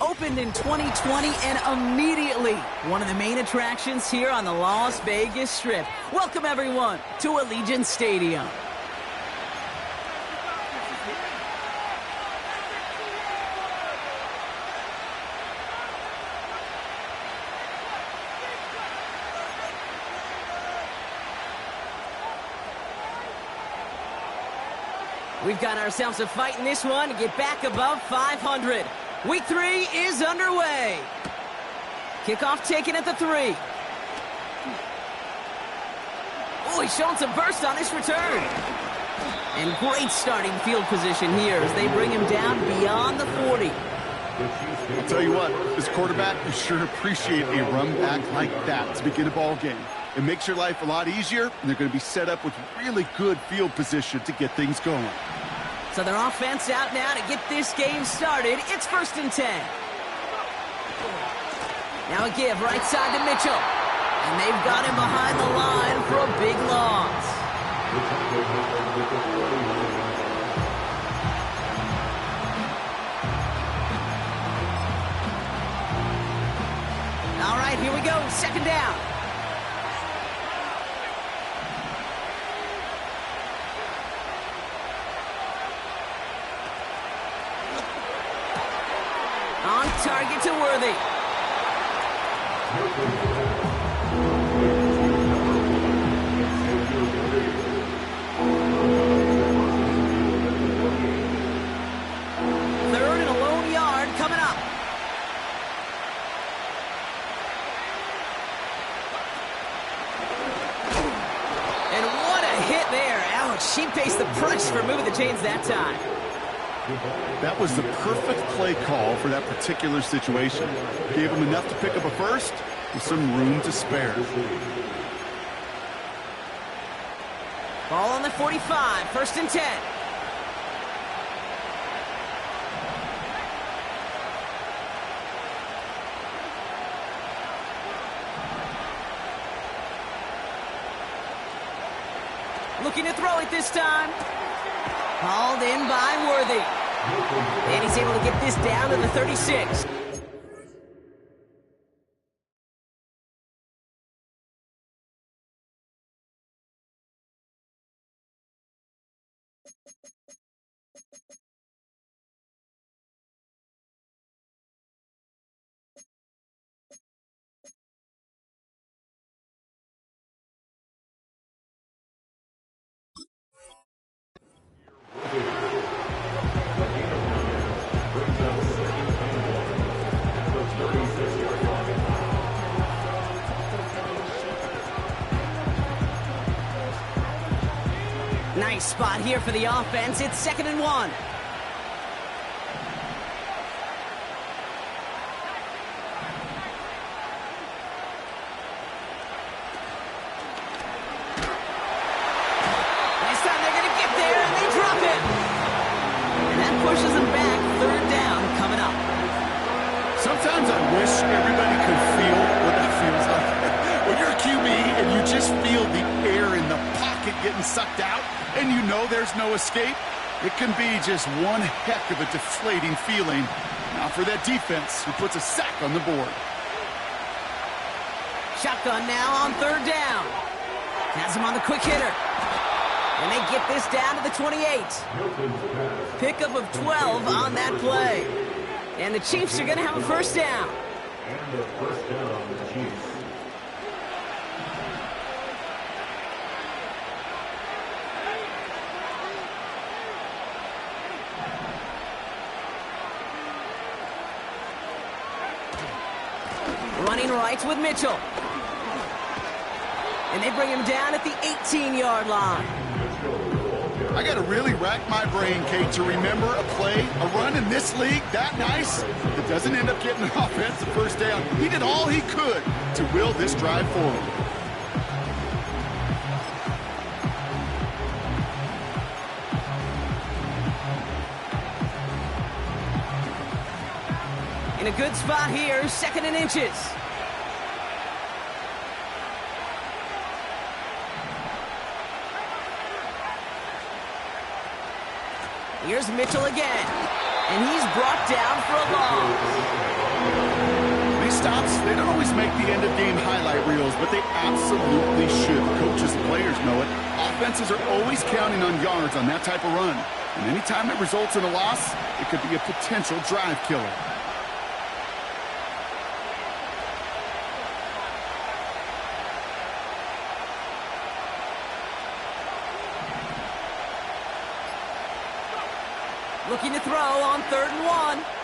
opened in 2020 and immediately one of the main attractions here on the Las Vegas Strip. Welcome, everyone, to Allegiant Stadium. We've got ourselves a fight in this one to get back above 500. Week 3 is underway. Kickoff taken at the 3. Oh, he's showing some burst on his return. And great starting field position here as they bring him down beyond the 40. I'll tell you what, as quarterback, you sure appreciate a run back like that to begin a ball game. It makes your life a lot easier, and they're going to be set up with really good field position to get things going. So their offense out now to get this game started. It's 1st and 10. Now a give right side to Mitchell. And they've got him behind the line for a big loss. All right, here we go. 2nd down. On target to Worthy. Third and a lone yard coming up. And what a hit there. Ouch, she pays the price for moving the chains that time. That was the perfect play call for that particular situation. Gave him enough to pick up a first with some room to spare. Ball on the 45, 1st and 10. Looking to throw it this time. Called in by Worthy. And he's able to get this down to the 36. Nice spot here for the offense. It's 2nd and 1. This time they're going to get there, and they drop it. And that pushes them back. 3rd down coming up. Sometimes I wish everybody could feel what that feels like. When you're a QB and you just feel the air in the pocket getting sucked out, and you know there's no escape, it can be just one heck of a deflating feeling. Now for that defense who puts a sack on the board. Shotgun now on 3rd down. Has him on the quick hitter. And they get this down to the 28. Pickup of 12 on that play. And the Chiefs are going to have a 1st down. And the 1st down on the Chiefs. Running right with Mitchell. And they bring him down at the 18-yard line. I got to really rack my brain, Kate, to remember a play, a run in this league that nice that doesn't end up getting an offensive 1st down. He did all he could to will this drive forward. In a good spot here, 2nd and inches. Here's Mitchell again. And he's brought down for a loss. stops, they don't always make the end-of-game highlight reels, but they absolutely should. The coaches and players know it. Offenses are always counting on yards on that type of run. And anytime it results in a loss, it could be a potential drive killer. Looking to throw on 3rd and 1.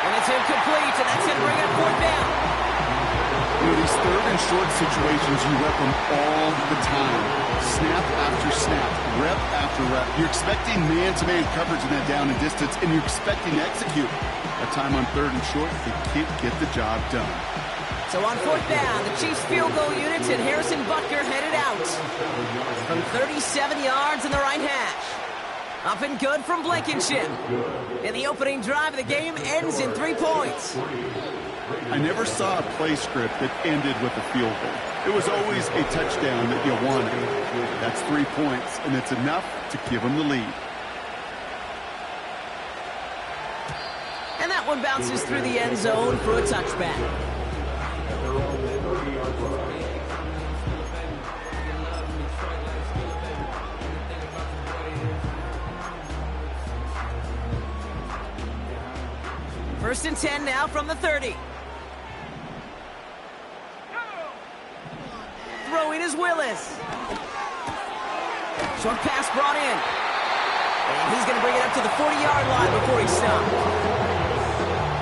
And it's incomplete, and that's going to bring up 4th down. You know, these 3rd and short situations, you rep them all the time. Snap after snap, rep after rep. You're expecting man-to-man coverage in that down and distance, and you're expecting to execute. That time on 3rd and short, they can't get the job done. So on 4th down, the Chiefs field goal units and Harrison Butker headed out from 37 yards in the right hash. Up and good from Blankenship. And the opening drive of the game ends in 3 points. I never saw a play script that ended with a field goal. It was always a touchdown that you wanted. That's 3 points, and it's enough to give them the lead. And that one bounces through the end zone for a touchback. First and 10 now from the 30. Throwing is Willis. Short pass brought in. And he's going to bring it up to the 40-yard line before he stopped.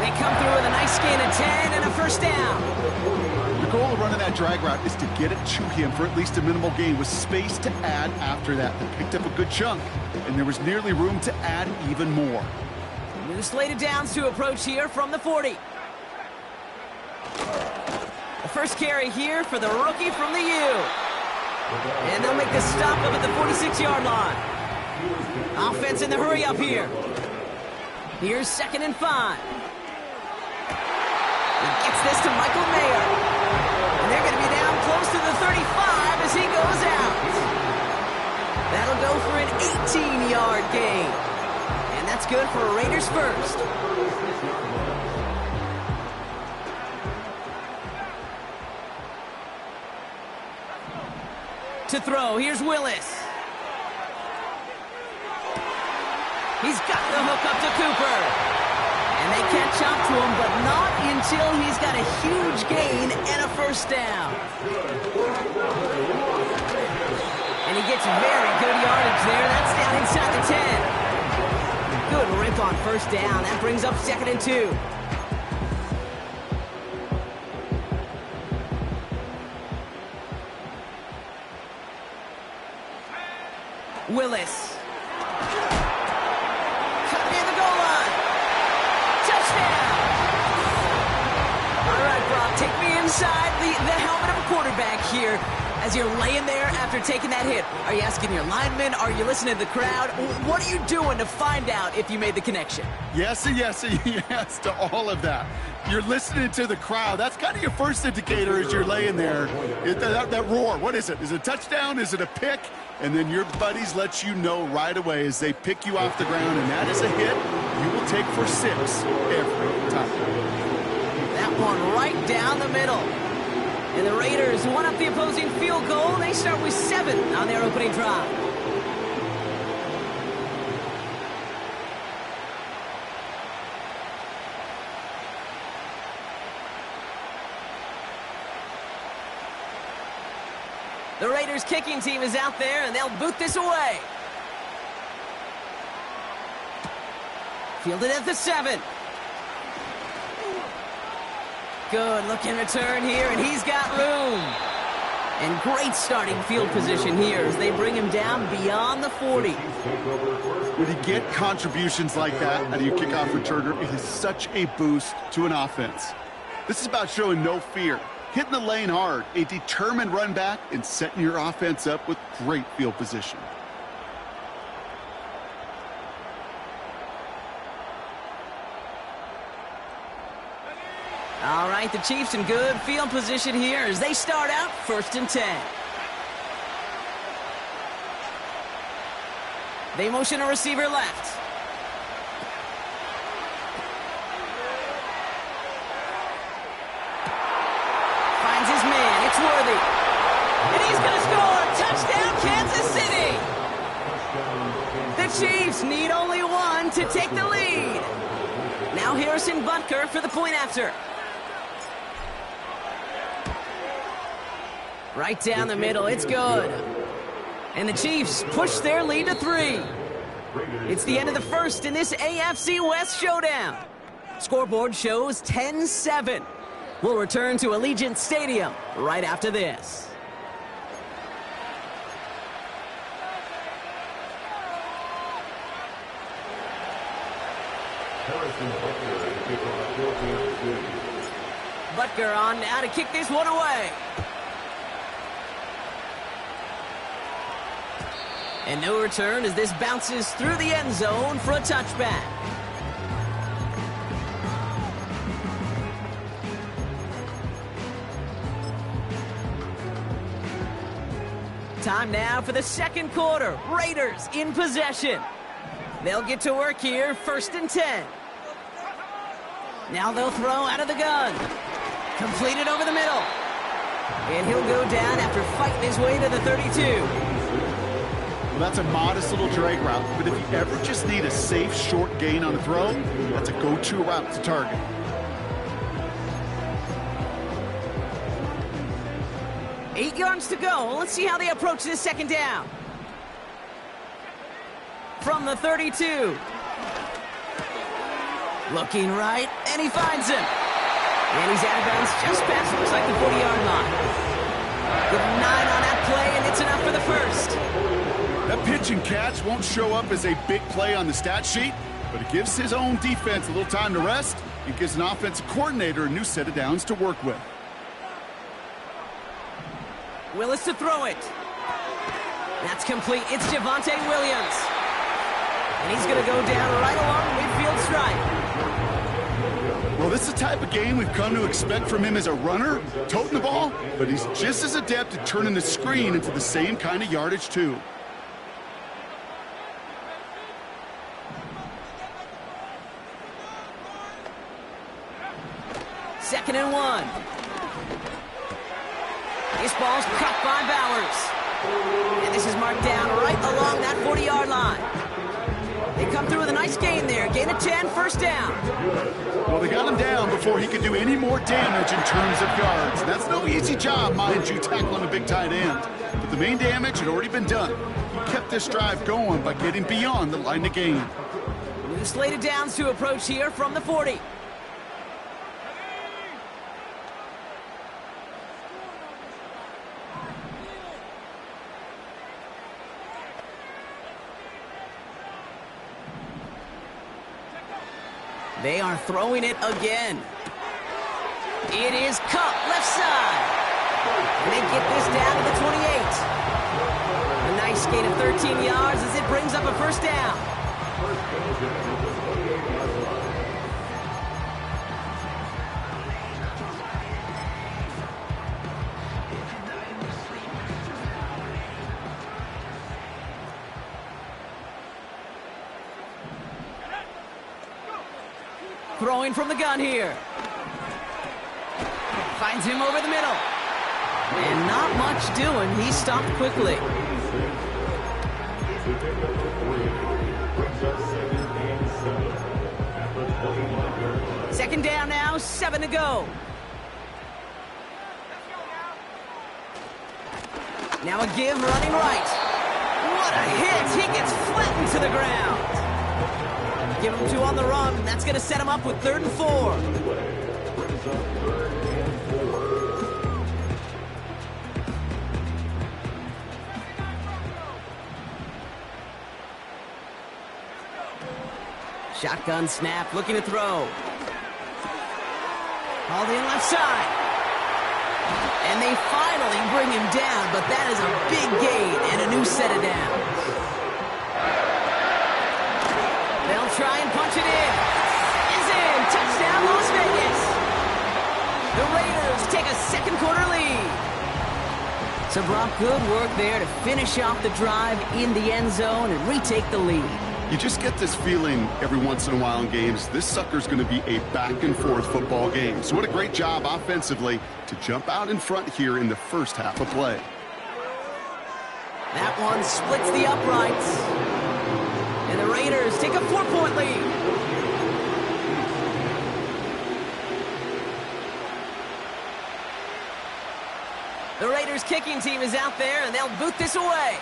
They come through with a nice gain of 10 and a first down. The goal of running that drag route is to get it to him for at least a minimal gain with space to add after that. They picked up a good chunk, and there was nearly room to add even more. New slate of downs to approach here from the 40. The first carry here for the rookie from the U. And they'll make the stop up at the 46-yard line. Offense in the hurry up here. Here's 2nd and 5. He gets this to Michael Mayer. And they're going to be down close to the 35 as he goes out. That'll go for an 18-yard gain. That's good for a Raiders first. To throw, here's Willis. He's got the hook up to Cooper. And they catch up to him, but not until he's got a huge gain and a first down. And he gets very good yardage there. That's down inside the 10. Good rip on first down. That brings up 2nd and 2. Willis. Cut near the goal line. Touchdown. All right, Brock, take me inside the helmet of a quarterback here. As you're laying there after taking that hit, are you asking your linemen? Are you listening to the crowd? What are you doing to find out if you made the connection? Yes and yes and yes to all of that. You're listening to the crowd. That's kind of your first indicator as you're laying there. That roar, what is it? Is it a touchdown? Is it a pick? And then your buddies let you know right away as they pick you off the ground, and that is a hit you will take for 6 every time. That one right down the middle. And the Raiders won up the opposing field goal. They start with 7 on their opening drive. The Raiders kicking team is out there, and they'll boot this away. Fielded at the 7. Good looking return here, and he's got room. And great starting field position here as they bring him down beyond the 40. When you get contributions like that out of your kickoff returner, it is such a boost to an offense. This is about showing no fear, hitting the lane hard, a determined run back, and setting your offense up with great field position. All right, the Chiefs in good field position here as they start out 1st and 10. They motion a receiver left. it's worthy. And he's going to score. Touchdown, Kansas City. The Chiefs need only one to take the lead. Now Harrison Butker for the point after. Right down the middle, it's good. And the Chiefs push their lead to 3. It's the end of the first in this AFC West showdown. Scoreboard shows 10-7. We'll return to Allegiant Stadium right after this. Butker on now to kick this one away. And no return as this bounces through the end zone for a touchback. Time now for the second quarter. Raiders in possession. They'll get to work here, 1st and 10. Now they'll throw out of the gun. Completed over the middle. And he'll go down after fighting his way to the 32. Well, that's a modest little drag route, but if you ever just need a safe, short gain on a throw, that's a go-to route to target. Eight yards to go. Let's see how they approach this second down. From the 32. Looking right, and he finds him. And he's out of bounds just past, looks like the 40-yard line. Good 9 on that play, and it's enough for the first. That pitch and catch won't show up as a big play on the stat sheet, but it gives his own defense a little time to rest and gives an offensive coordinator a new set of downs to work with. Willis to throw it. That's complete. It's Javonte Williams. And he's going to go down right along the midfield stripe. Well, this is the type of game we've come to expect from him as a runner, toting the ball, but he's just as adept at turning the screen into the same kind of yardage, too. Second and 1. This ball's cut by Bowers. And this is marked down right along that 40-yard line. They come through with a nice gain there. Gain of 10, first down. Well, they got him down before he could do any more damage in terms of yards. That's no easy job, mind you, tackling a big tight end. But the main damage had already been done. He kept this drive going by getting beyond the line of gain. New slated downs to approach here from the 40. They are throwing it again. It is Cup, left side. And they get this down to the 28. A nice gain of 13 yards as it brings up a first down. Throwing from the gun here. Finds him over the middle. And not much doing. He stopped quickly. Second down now, 7 to go. Now a give running right. What a hit. He gets flattened to the ground. Give him 2 on the run. That's going to set him up with 3rd and 4. Shotgun snap, looking to throw. Hauled in left side. And they finally bring him down, but that is a big gain and a new set of downs. They'll try and punch it in. Is in. Touchdown, Las Vegas. The Raiders take a second quarter lead. So, Brock, good work there to finish off the drive in the end zone and retake the lead. You just get this feeling every once in a while in games, this sucker's going to be a back-and-forth football game. So what a great job offensively to jump out in front here in the first half of play. That one splits the uprights. And the Raiders take a 4-point lead. The Raiders kicking team is out there, and they'll boot this away.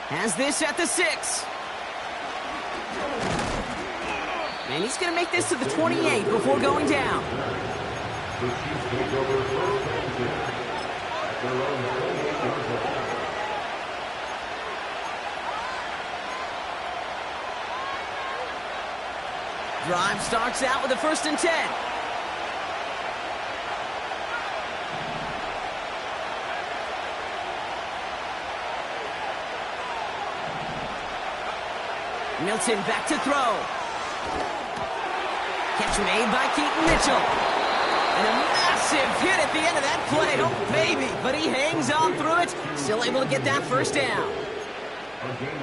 Has this at the 6. And he's going to make this to the 28 before going down. The Chiefs take over first and 10 at their own 28-yard line. Drive starts out with a 1st and 10. Milton back to throw. Catch made by Keaton Mitchell. And a massive hit at the end of that play. Oh, baby. But he hangs on through it. Still able to get that 1st down.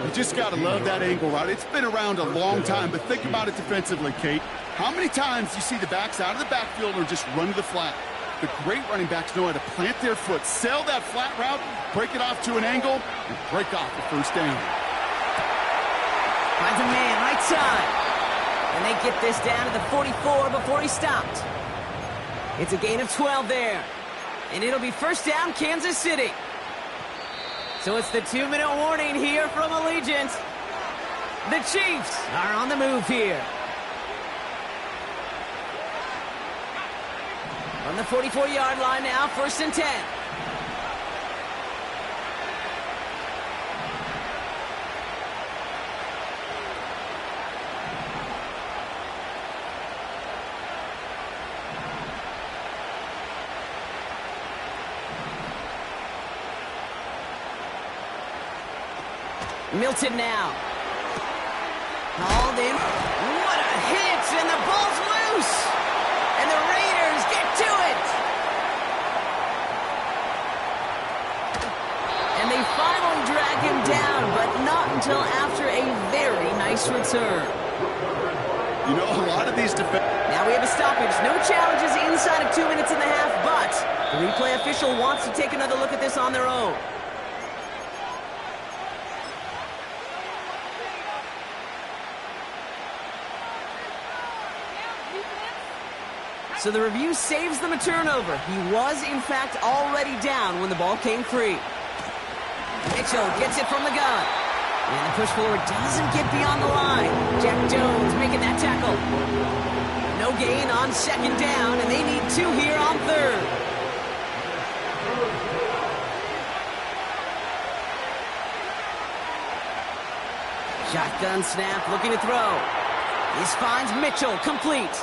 You just got to love that angle route. It's been around a long time, but think about it defensively, Kate. How many times you see the backs out of the backfield or just run to the flat? The great running backs know how to plant their foot, sail that flat route, break it off to an angle, and break off the 1st down. Finds a man right side. And they get this down to the 44 before he stopped. It's a gain of 12 there. And it'll be 1st down, Kansas City. So it's the 2-minute warning here from Allegiant. The Chiefs are on the move here. On the 44-yard line now, 1st and 10. Milton now. Hauled in. What a hit! And the ball's loose! And the Raiders get to it! And they finally drag him down, but not until after a very nice return. You know, a lot of these Now we have a stoppage. No challenges inside of 2 minutes and a half, but the replay official wants to take another look at this on their own. So the review saves them a turnover. He was, in fact, already down when the ball came free. Mitchell gets it from the gun. And the push forward doesn't get beyond the line. Jack Jones making that tackle. No gain on 2nd down, and they need 2 here on 3rd. Shotgun snap, looking to throw. This finds Mitchell, complete.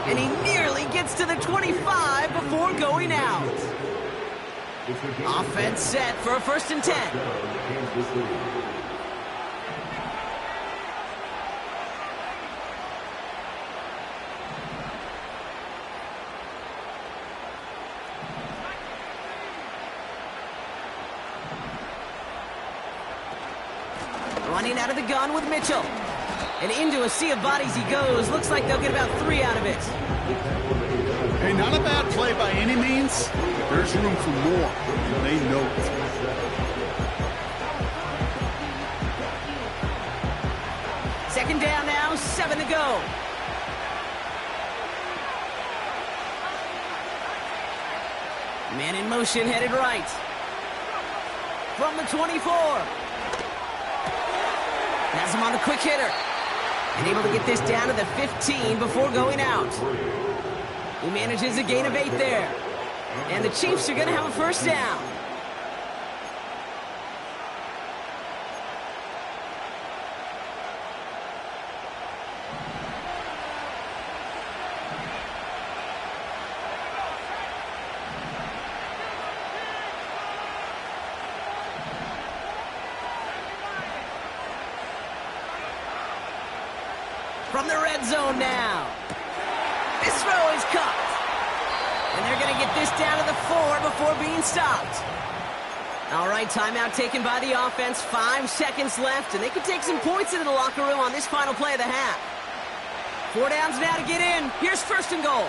And he nearly gets to the 25 before going out. Offense set for a 1st and 10. Running out of the gun with Mitchell. And into a sea of bodies he goes. Looks like they'll get about 3 out of it. Hey, not a bad play by any means. There's room for more, and they know it. Second down now, 7 to go. Man in motion, headed right. From the 24. Has him on the quick hitter. And able to get this down to the 15 before going out. He manages a gain of 8 there. And the Chiefs are going to have a 1st down. From the red zone now. This throw is caught. And they're going to get this down to the 4 before being stopped. All right, timeout taken by the offense. 5 seconds left, and they can take some points into the locker room on this final play of the half. 4 downs now to get in. Here's first and goal.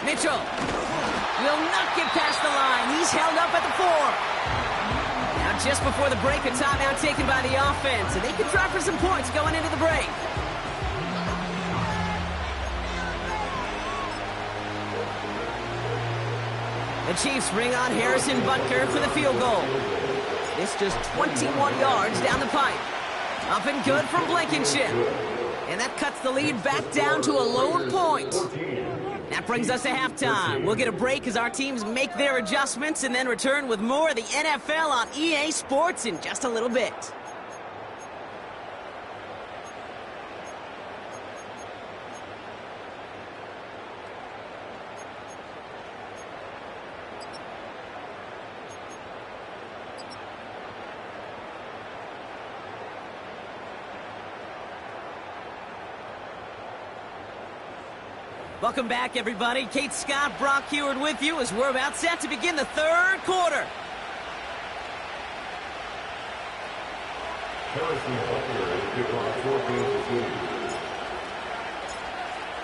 Mitchell will not get past the line. He's held up at the 4. Now just before the break, a timeout taken by the offense, and they can try for some points going into the break. The Chiefs bring on Harrison Butker for the field goal. This just 21 yards down the pipe. Up and good from Blankenship. And that cuts the lead back down to a lower point. That brings us to halftime. We'll get a break as our teams make their adjustments and then return with more of the NFL on EA Sports in just a little bit. Welcome back, everybody. Kate Scott, Brock Heward with you as we're about set to begin the third quarter.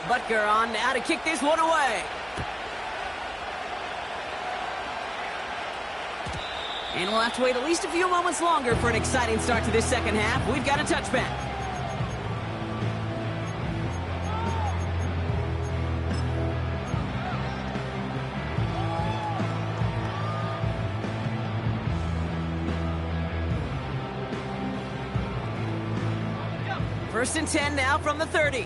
Butker on now to kick this one away. And we'll have to wait at least a few moments longer for an exciting start to this second half. We've got a touchback. First and 10 now from the 30.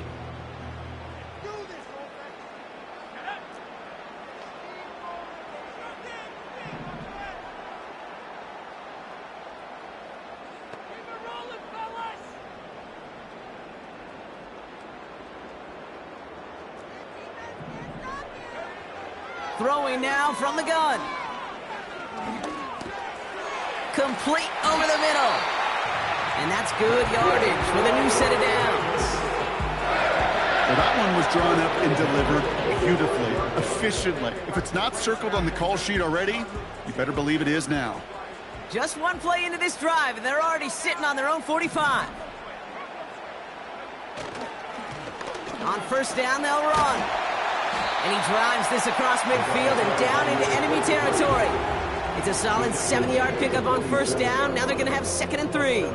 Throwing now from the gun. Complete over the middle. And that's good yardage with a new set of downs. Well, that one was drawn up and delivered beautifully, efficiently. If it's not circled on the call sheet already, you better believe it is now. Just one play into this drive, and they're already sitting on their own 45. On first down, they'll run. And he drives this across midfield and down into enemy territory. It's a solid 70-yard pickup on first down. Now they're going to have 2nd and 3.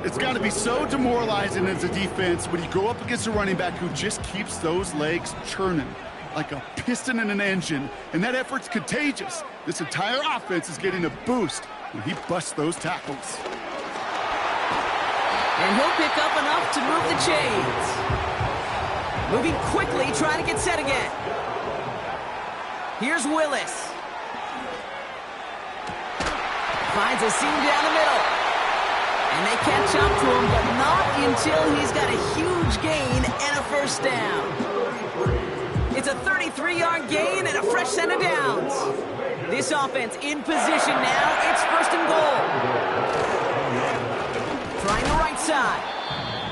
It's got to be so demoralizing as a defense when you go up against a running back who just keeps those legs churning like a piston in an engine, and that effort's contagious. This entire offense is getting a boost when he busts those tackles. And he'll pick up enough to move the chains. Moving quickly, trying to get set again. Here's Willis. Finds a seam down the middle. And they catch up to him, but not until he's got a huge gain and a first down. It's a 33-yard gain and a fresh set of downs. This offense in position now. It's first and goal. Trying the right side.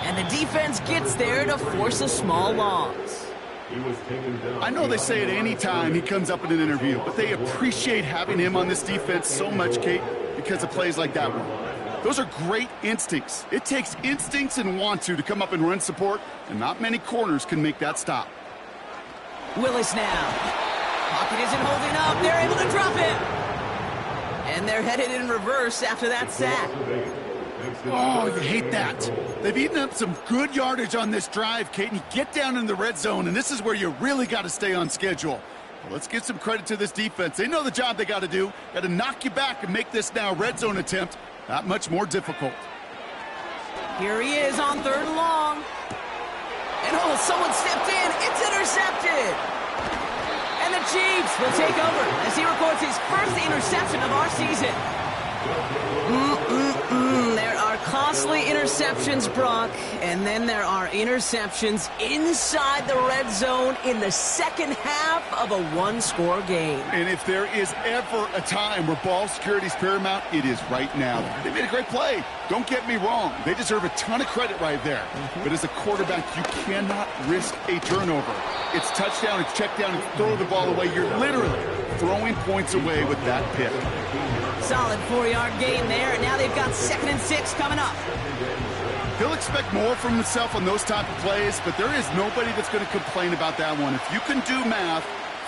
And the defense gets there to force a small loss. I know they say it any time he comes up in an interview, but they appreciate having him on this defense so much, Kate, because of plays like that one. Those are great instincts. It takes instincts and want to come up and run support, and not many corners can make that stop. Willis now. Pocket isn't holding up. They're able to drop him. And they're headed in reverse after that sack. Oh, you hate that. They've eaten up some good yardage on this drive, Kate, and you get down in the red zone, and this is where you really got to stay on schedule. Well, let's give some credit to this defense. They know the job they got to do. Got to knock you back and make this now red zone attempt that much more difficult. Here he is on 3rd and long. And oh, someone stepped in. It's intercepted. And the Chiefs will take over as he records his first interception of our season. There are costly interceptions, Brock, and then there are interceptions inside the red zone in the second half of a one-score game. And if there is ever a time where ball security is paramount, it is right now. They made a great play. Don't get me wrong. They deserve a ton of credit right there. But as a quarterback, you cannot risk a turnover. It's touchdown, it's check down, it's throw the ball away. You're literally throwing points away with that pick. Solid 4-yard gain there, and now they've got 2nd and 6 coming up. He'll expect more from himself on those type of plays, but there is nobody that's going to complain about that one. If you can do math,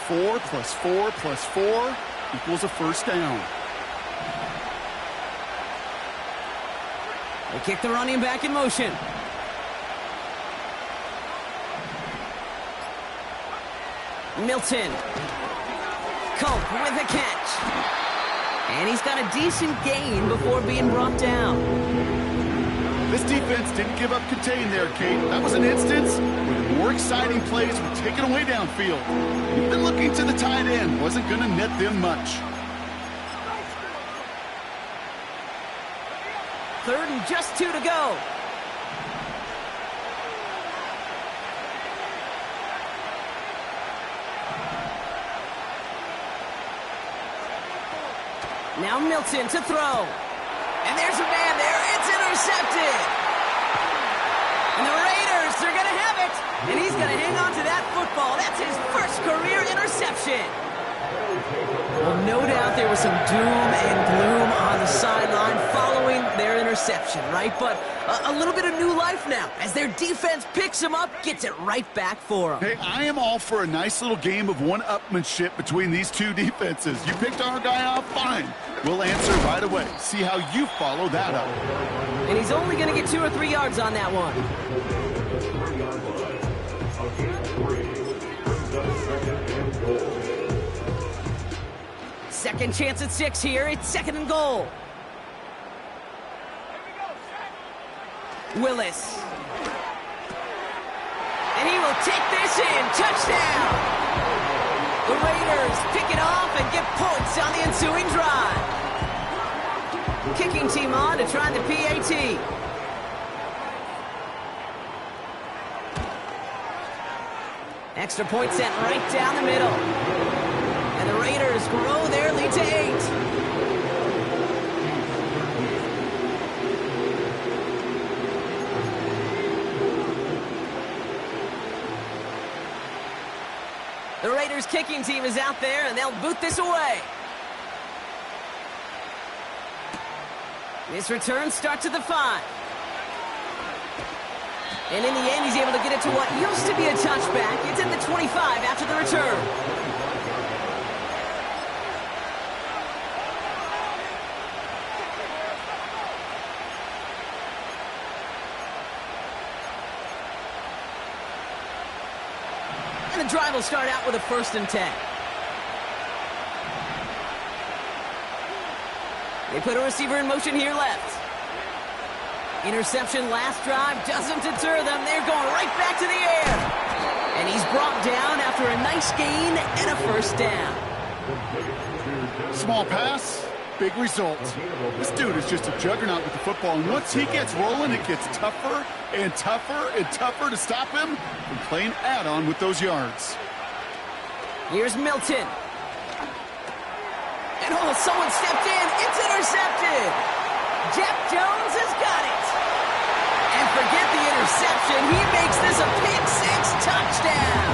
4 plus 4 plus 4 equals a first down. They kick the running back in motion. Milton. Cope with a catch. And he's got a decent gain before being brought down. This defense didn't give up contain there, Kate. That was an instance where the more exciting plays were taken away downfield. Even looking to the tight end wasn't going to net them much. 3rd and just 2 to go. Now Milton to throw. And there's a man there. It's intercepted. And the Raiders, they're going to have it. And he's going to hang on to that football. That's his first career interception. Well, no doubt there was some doom and gloom on the sideline following their interception, right? But a little bit of new life now as their defense picks him up, gets it right back for him. Hey, I am all for a nice little game of one-upmanship between these two defenses. You picked our guy off, fine. We'll answer right away. See how you follow that up. And he's only going to get 2 or 3 yards on that one. Second chance at 6 here. It's 2nd and goal. Willis. And he will take this in. Touchdown. The Raiders pick it off and get points on the ensuing drive. Kicking team on to try the PAT. Extra point sent right down the middle. And the Raiders grow their lead to 8. The Raiders kicking team is out there, and they'll boot this away. This return starts at the 5. And in the end, he's able to get it to what used to be a touchback. It's at the 25 after the return. And the drive will start out with a 1st and 10. They put a receiver in motion here left. Interception last drive doesn't deter them. They're going right back to the air. And he's brought down after a nice gain and a 1st down. Small pass, big result. This dude is just a juggernaut with the football, and once he gets rolling, it gets tougher and tougher and tougher to stop him from playing add-on with those yards. Here's Milton. And oh, someone stepped in. It's intercepted. Jeff Jones has got it. And forget the interception. He makes this a pick-6 touchdown.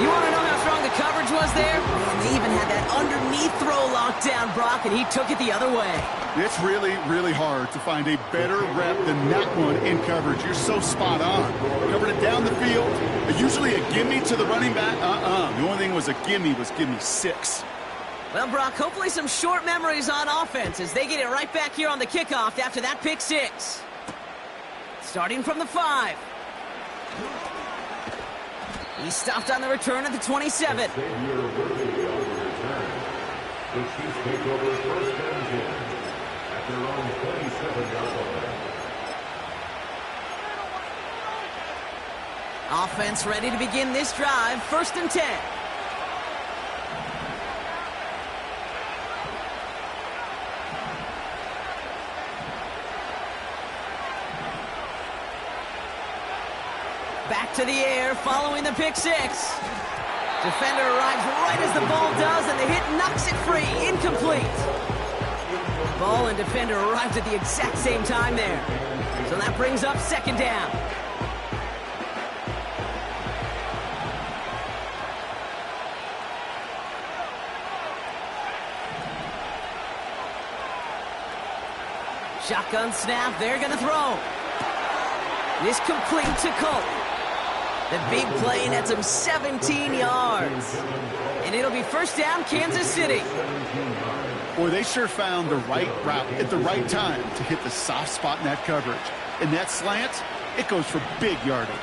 You want to know how strong the coverage was there? Man, they even had that underneath throw locked down, Brock, and he took it the other way. It's really, really hard to find a better rep than that one in coverage. You're so spot on. Covered it down the field. Usually a gimme to the running back. The only thing was a gimme 6. Well, Brock, hopefully some short memories on offense as they get it right back here on the kickoff after that pick-6. Starting from the 5. He's stopped on the return at the 27. Offense ready to begin this drive. 1st and 10. Back to the air following the pick six. Defender arrives right as the ball does, and the hit knocks it free. Incomplete. Ball and defender arrived at the exact same time there. So that brings up second down. Shotgun snap, they're going to throw. This complete to Colt. The big play nets him 17 yards. And it'll be first down, Kansas City. Boy, they sure found the right route at the right time to hit the soft spot in that coverage. And that slant, it goes for big yardage.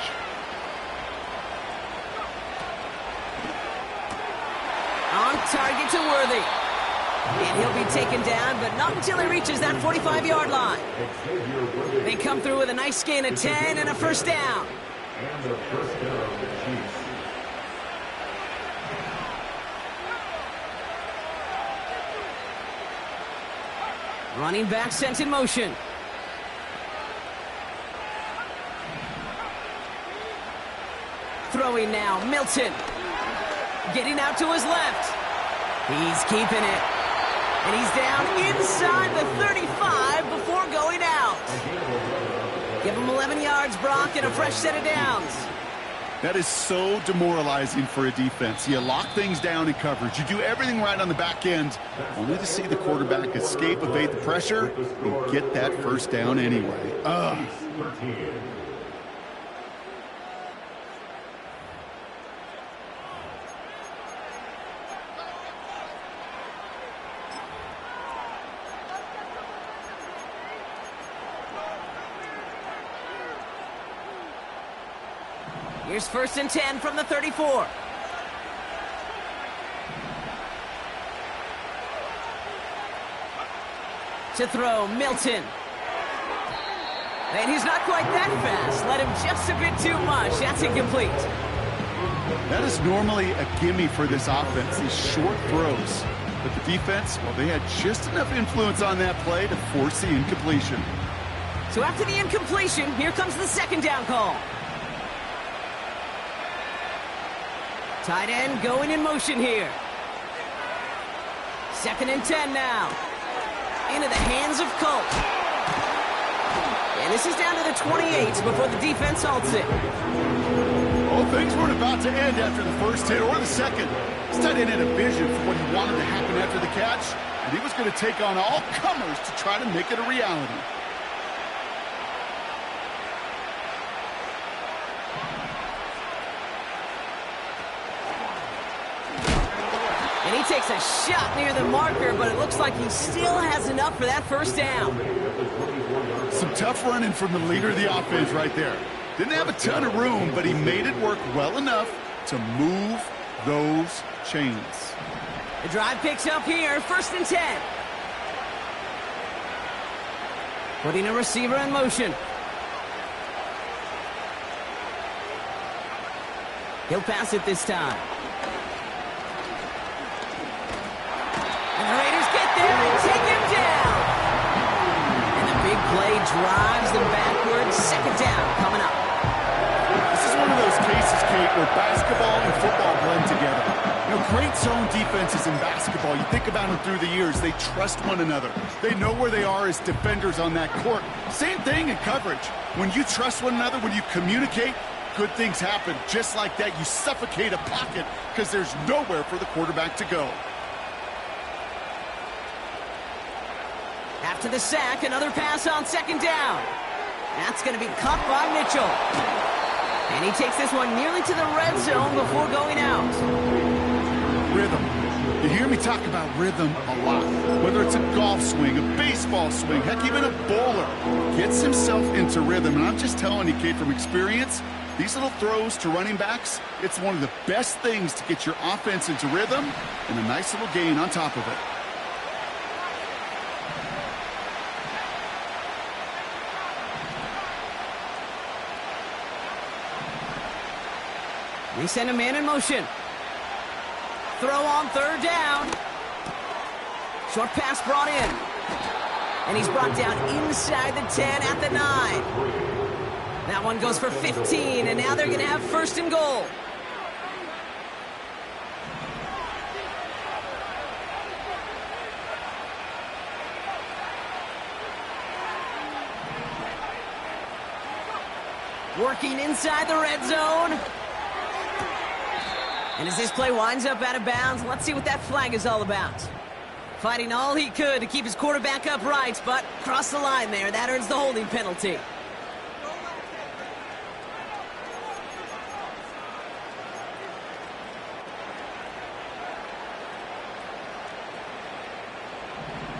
On target to Worthy. And he'll be taken down, but not until he reaches that 45-yard line. They come through with a nice gain of 10 and a first down. And the first down, Chiefs. Running back sent in motion. Throwing now, Milton. Getting out to his left. He's keeping it. And he's down inside the 35 before going out. Give him 11 yards, Brock, and a fresh set of downs. That is so demoralizing for a defense. You lock things down in coverage. You do everything right on the back end, only to see the quarterback escape, evade the pressure, and get that first down anyway. Ugh. Here's first and 10 from the 34. To throw, Milton. And he's not quite that fast. Let him just a bit too much. That's incomplete. That is normally a gimme for this offense, these short throws. But the defense, well, they had just enough influence on that play to force the incompletion. So after the incompletion, here comes the second down call. Tight end going in motion here. Second and 10 now. Into the hands of Colt. And this is down to the 28 before the defense halts it. Well, things weren't about to end after the first hit or the second. This tight end had a vision for what he wanted to happen after the catch, and he was going to take on all comers to try to make it a reality. And he takes a shot near the marker, but it looks like he still has enough for that first down. Some tough running from the leader of the offense right there. Didn't have a ton of room, but he made it work well enough to move those chains. The drive picks up here, first and 10. Putting a receiver in motion. He'll pass it this time. And the Raiders get there and take him down. And the big play drives them backwards. Second down coming up. This is one of those cases, Kate, where basketball and football blend together. You know, great zone defenses in basketball, you think about them through the years, they trust one another. They know where they are as defenders on that court. Same thing in coverage. When you trust one another, when you communicate, good things happen. Just like that, you suffocate a pocket because there's nowhere for the quarterback to go. After the sack, another pass on second down. That's going to be caught by Mitchell. And he takes this one nearly to the red zone before going out. Rhythm. You hear me talk about rhythm a lot. Whether it's a golf swing, a baseball swing, heck, even a bowler gets himself into rhythm. And I'm just telling you, Kate, from experience, these little throws to running backs, it's one of the best things to get your offense into rhythm and a nice little gain on top of it. They send a man in motion. Throw on third down. Short pass brought in. And he's brought down inside the 10 at the 9. That one goes for 15, and now they're going to have first and goal. Working inside the red zone. And as this play winds up out of bounds, let's see what that flag is all about. Fighting all he could to keep his quarterback upright, but crossed the line there. That earns the holding penalty.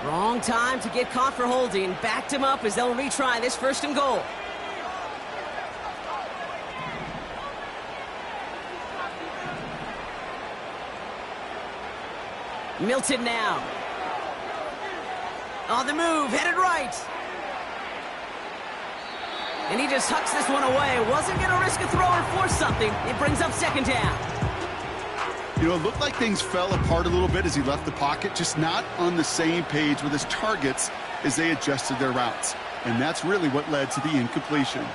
Wrong time to get caught for holding. Backed him up as they'll retry this first and goal. Milton now. On the move, headed right. And he just hucks this one away. Wasn't going to risk a throw or force something. It brings up second down. You know, it looked like things fell apart a little bit as he left the pocket, just not on the same page with his targets as they adjusted their routes. And that's really what led to the incompletion.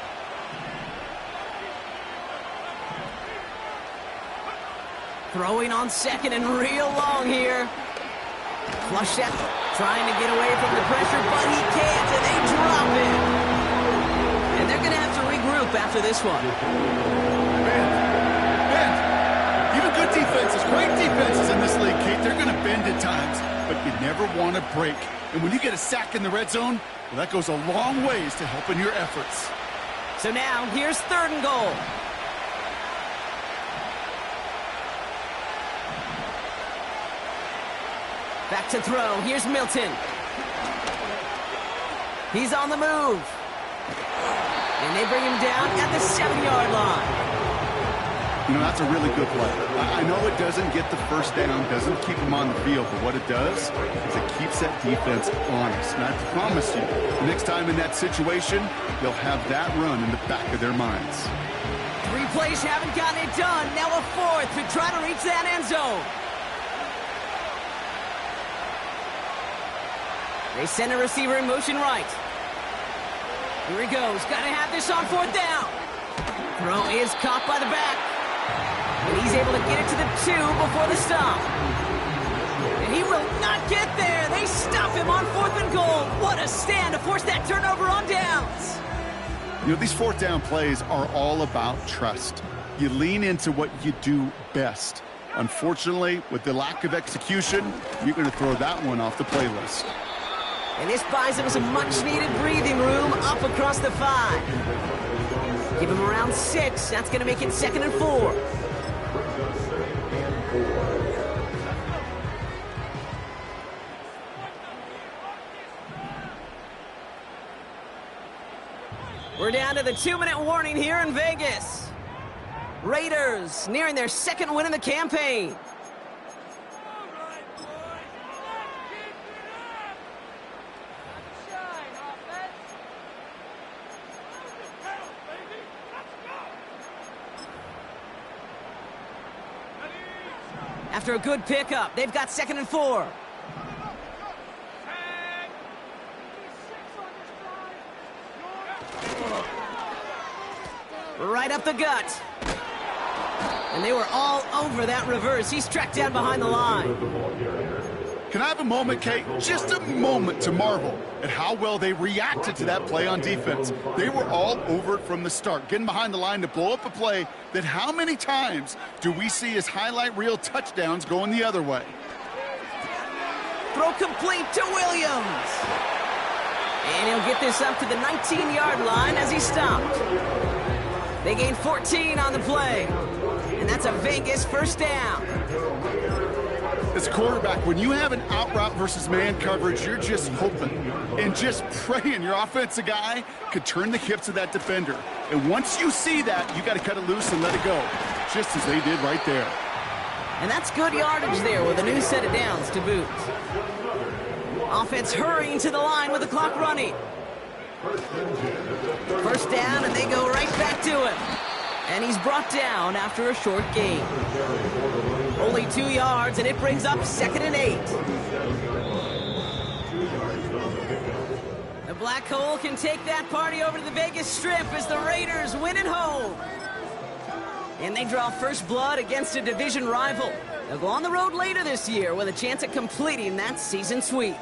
Throwing on second and real long here. Flushed out, trying to get away from the pressure, but he can't, and they drop it. And they're going to have to regroup after this one. Bend. Even good defenses, great defenses in this league, Kate, they're going to bend at times, but you never want to break. And when you get a sack in the red zone, well, that goes a long ways to helping your efforts. So now, here's third and goal. Back to throw. Here's Milton. He's on the move. And they bring him down at the 7-yard line. You know, that's a really good play. I know it doesn't get the first down, doesn't keep him on the field, but what it does is it keeps that defense honest. And I promise you, the next time in that situation, they'll have that run in the back of their minds. 3 plays haven't gotten it done. Now a 4th to try to reach that end zone. They send a receiver in motion right. Here he goes. Got to have this on 4th down. Throw is caught by the back. And he's able to get it to the 2 before the stop. And he will not get there. They stop him on 4th and goal. What a stand to force that turnover on downs. You know, these 4th down plays are all about trust. You lean into what you do best. Unfortunately, with the lack of execution, you're going to throw that one off the playlist. And this buys him some much-needed breathing room up across the 5. Give him around 6. That's going to make it 2nd and 4. We're down to the 2-minute warning here in Vegas. Raiders nearing their 2nd win in the campaign. After a good pickup, they've got 2nd and 4. Right up the gut. And they were all over that reverse. He's tracked down behind the line. Can I have a moment, Kate? Just a moment to marvel at how well they reacted to that play on defense. They were all over it from the start, getting behind the line to blow up a play that how many times do we see as highlight reel touchdowns going the other way? Throw complete to Williams. And he'll get this up to the 19-yard line as he stopped. They gained 14 on the play. And that's a Vegas first down. As a quarterback, when you have an out route versus man coverage, you're just hoping and just praying your offensive guy could turn the hips of that defender. And once you see that, you got to cut it loose and let it go, just as they did right there. And that's good yardage there with a new set of downs to boot. Offense hurrying to the line with the clock running. First down, and they go right back to him. And he's brought down after a short gain. Only 2 yards, and it brings up 2nd and 8. The Black Hole can take that party over to the Vegas Strip as the Raiders win at home. And they draw first blood against a division rival. They'll go on the road later this year with a chance at completing that season sweep.